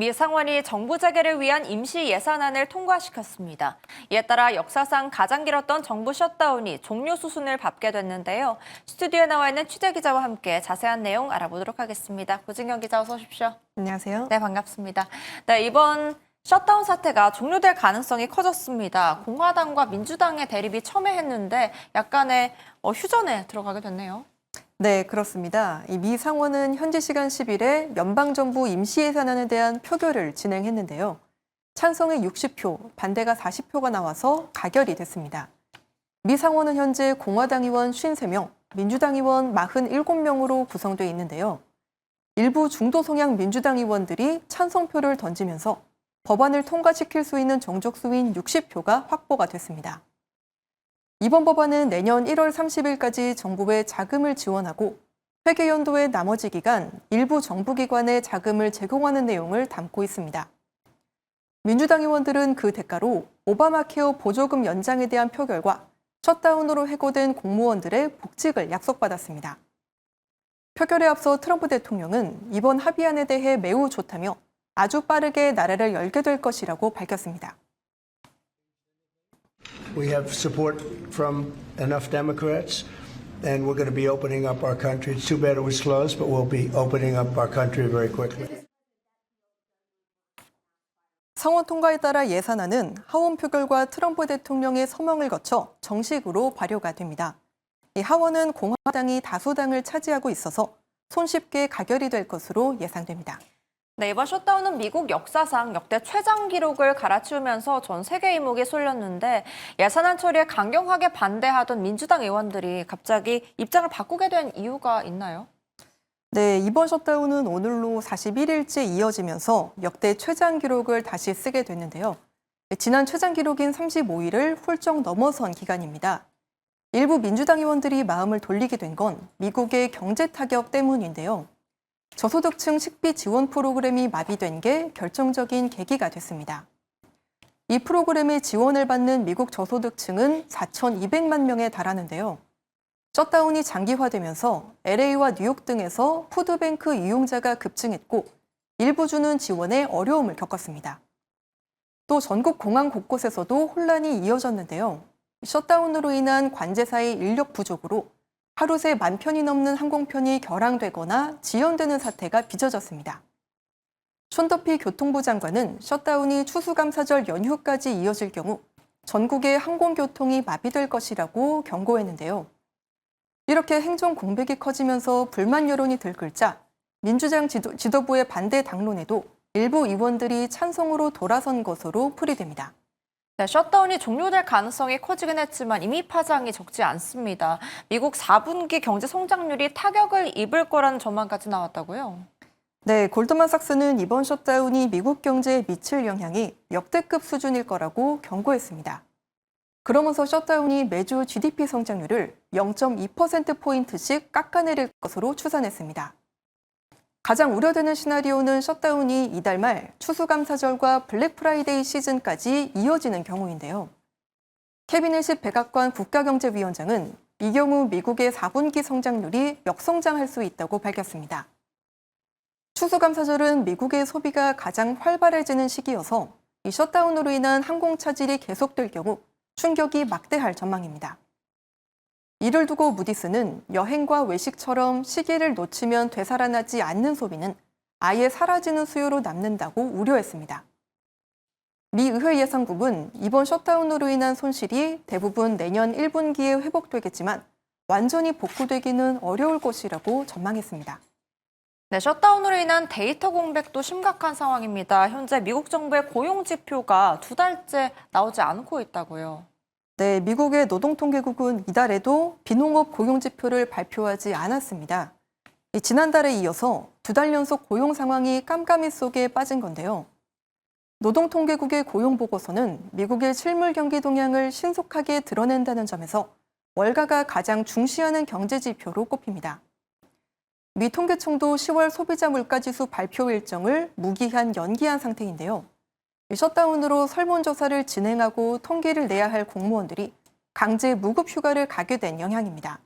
미 상원이 정부 재개를 위한 임시 예산안을 통과시켰습니다. 이에 따라 역사상 가장 길었던 정부 셧다운이 종료 수순을 밟게 됐는데요. 스튜디오에 나와 있는 취재기자와 함께 자세한 내용 알아보도록 하겠습니다. 고진경 기자 어서 오십시오. 안녕하세요. 네, 반갑습니다. 네, 이번 셧다운 사태가 종료될 가능성이 커졌습니다. 공화당과 민주당의 대립이 첨예했는데 약간의 휴전에 들어가게 됐네요. 네, 그렇습니다. 이 미 상원은 현지 시간 10일에 연방정부 임시예산안에 대한 표결을 진행했는데요. 찬성의 60표, 반대가 40표가 나와서 가결이 됐습니다. 미 상원은 현재 공화당 의원 53명, 민주당 의원 47명으로 구성되어 있는데요. 일부 중도 성향 민주당 의원들이 찬성표를 던지면서 법안을 통과시킬 수 있는 정족수인 60표가 확보가 됐습니다. 이번 법안은 내년 1월 30일까지 정부에 자금을 지원하고 회계연도의 나머지 기간 일부 정부기관에 자금을 제공하는 내용을 담고 있습니다. 민주당 의원들은 그 대가로 오바마 케어 보조금 연장에 대한 표결과 셧다운으로 해고된 공무원들의 복직을 약속받았습니다. 표결에 앞서 트럼프 대통령은 이번 합의안에 대해 매우 좋다며 아주 빠르게 나라를 열게 될 것이라고 밝혔습니다. We have support from enough Democrats, and we're going to be opening up our country. It's too bad it was closed, but we'll be opening up our country very quickly. 상원 통과에 따라 예산안은 하원 표결과 트럼프 대통령의 서명을 거쳐 정식으로 발효가 됩니다. 이 하원은 공화당이 다수당을 차지하고 있어서 손쉽게 가결이 될 것으로 예상됩니다. 네, 이번 셧다운은 미국 역사상 역대 최장 기록을 갈아치우면서 전 세계 이목이 쏠렸는데 예산안 처리에 강경하게 반대하던 민주당 의원들이 갑자기 입장을 바꾸게 된 이유가 있나요? 네, 이번 셧다운은 오늘로 41일째 이어지면서 역대 최장 기록을 다시 쓰게 됐는데요. 지난 최장 기록인 35일을 훌쩍 넘어선 기간입니다. 일부 민주당 의원들이 마음을 돌리게 된 건 미국의 경제 타격 때문인데요. 저소득층 식비 지원 프로그램이 마비된 게 결정적인 계기가 됐습니다. 이 프로그램의 지원을 받는 미국 저소득층은 4,200만 명에 달하는데요. 셧다운이 장기화되면서 LA와 뉴욕 등에서 푸드뱅크 이용자가 급증했고 일부 주는 지원에 어려움을 겪었습니다. 또 전국 공항 곳곳에서도 혼란이 이어졌는데요. 셧다운으로 인한 관제사의 인력 부족으로 하루 새 10,000편이 넘는 항공편이 결항되거나 지연되는 사태가 빚어졌습니다. 촌 더피 교통부 장관은 셧다운이 추수감사절 연휴까지 이어질 경우 전국의 항공교통이 마비될 것이라고 경고했는데요. 이렇게 행정 공백이 커지면서 불만 여론이 들끓자 민주당 지도부의 반대 당론에도 일부 의원들이 찬성으로 돌아선 것으로 풀이됩니다. 네, 셧다운이 종료될 가능성이 커지긴 했지만 이미 파장이 적지 않습니다. 미국 4분기 경제 성장률이 타격을 입을 거라는 전망까지 나왔다고요? 네, 골드만삭스는 이번 셧다운이 미국 경제에 미칠 영향이 역대급 수준일 거라고 경고했습니다. 그러면서 셧다운이 매주 GDP 성장률을 0.2%포인트씩 깎아내릴 것으로 추산했습니다. 가장 우려되는 시나리오는 셧다운이 이달 말 추수감사절과 블랙프라이데이 시즌까지 이어지는 경우인데요. 캐비넷 백악관 국가경제위원장은 이 경우 미국의 4분기 성장률이 역성장할 수 있다고 밝혔습니다. 추수감사절은 미국의 소비가 가장 활발해지는 시기여서 이 셧다운으로 인한 항공 차질이 계속될 경우 충격이 막대할 전망입니다. 이를 두고 무디스는 여행과 외식처럼 시기를 놓치면 되살아나지 않는 소비는 아예 사라지는 수요로 남는다고 우려했습니다. 미 의회 예상국은 이번 셧다운으로 인한 손실이 대부분 내년 1분기에 회복되겠지만 완전히 복구되기는 어려울 것이라고 전망했습니다. 네, 셧다운으로 인한 데이터 공백도 심각한 상황입니다. 현재 미국 정부의 고용 지표가 2달째 나오지 않고 있다고요. 네, 미국의 노동통계국은 이달에도 비농업 고용지표를 발표하지 않았습니다. 지난달에 이어서 2달 연속 고용 상황이 깜깜이 속에 빠진 건데요. 노동통계국의 고용보고서는 미국의 실물 경기 동향을 신속하게 드러낸다는 점에서 월가가 가장 중시하는 경제지표로 꼽힙니다. 미 통계청도 10월 소비자 물가지수 발표 일정을 무기한 연기한 상태인데요. 셧다운으로 설문조사를 진행하고 통계를 내야 할 공무원들이 강제 무급휴가를 가게 된 영향입니다.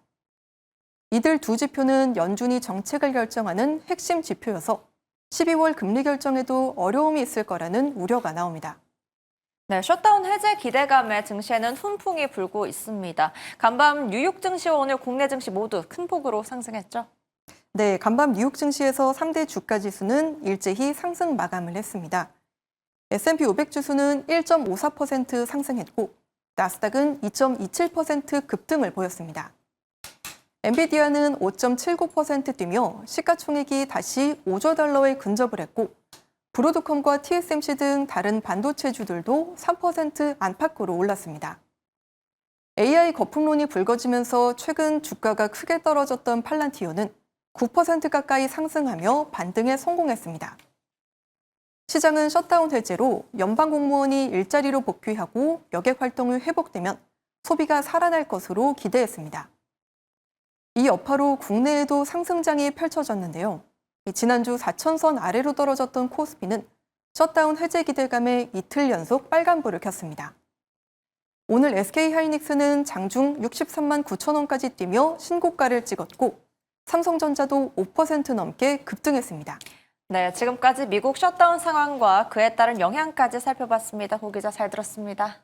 이들 두 지표는 연준이 정책을 결정하는 핵심 지표여서 12월 금리 결정에도 어려움이 있을 거라는 우려가 나옵니다. 네, 셧다운 해제 기대감에 증시에는 훈풍이 불고 있습니다. 간밤 뉴욕 증시와 오늘 국내 증시 모두 큰 폭으로 상승했죠. 네, 간밤 뉴욕 증시에서 3대 주가 지수는 일제히 상승 마감을 했습니다. S&P 500 지수는 1.54% 상승했고 나스닥은 2.27% 급등을 보였습니다. 엔비디아는 5.79% 뛰며 시가총액이 다시 5조 달러에 근접을 했고 브로드컴과 TSMC 등 다른 반도체주들도 3% 안팎으로 올랐습니다. AI 거품론이 불거지면서 최근 주가가 크게 떨어졌던 팔란티오는 9% 가까이 상승하며 반등에 성공했습니다. 시장은 셧다운 해제로 연방 공무원이 일자리로 복귀하고 여객 활동이 회복되면 소비가 살아날 것으로 기대했습니다. 이 여파로 국내에도 상승장이 펼쳐졌는데요. 지난주 4,000선 아래로 떨어졌던 코스피는 셧다운 해제 기대감에 이틀 연속 빨간불을 켰습니다. 오늘 SK하이닉스는 장중 63만 9천 원까지 뛰며 신고가를 찍었고 삼성전자도 5% 넘게 급등했습니다. 네, 지금까지 미국 셧다운 상황과 그에 따른 영향까지 살펴봤습니다. 고 기자 잘 들었습니다.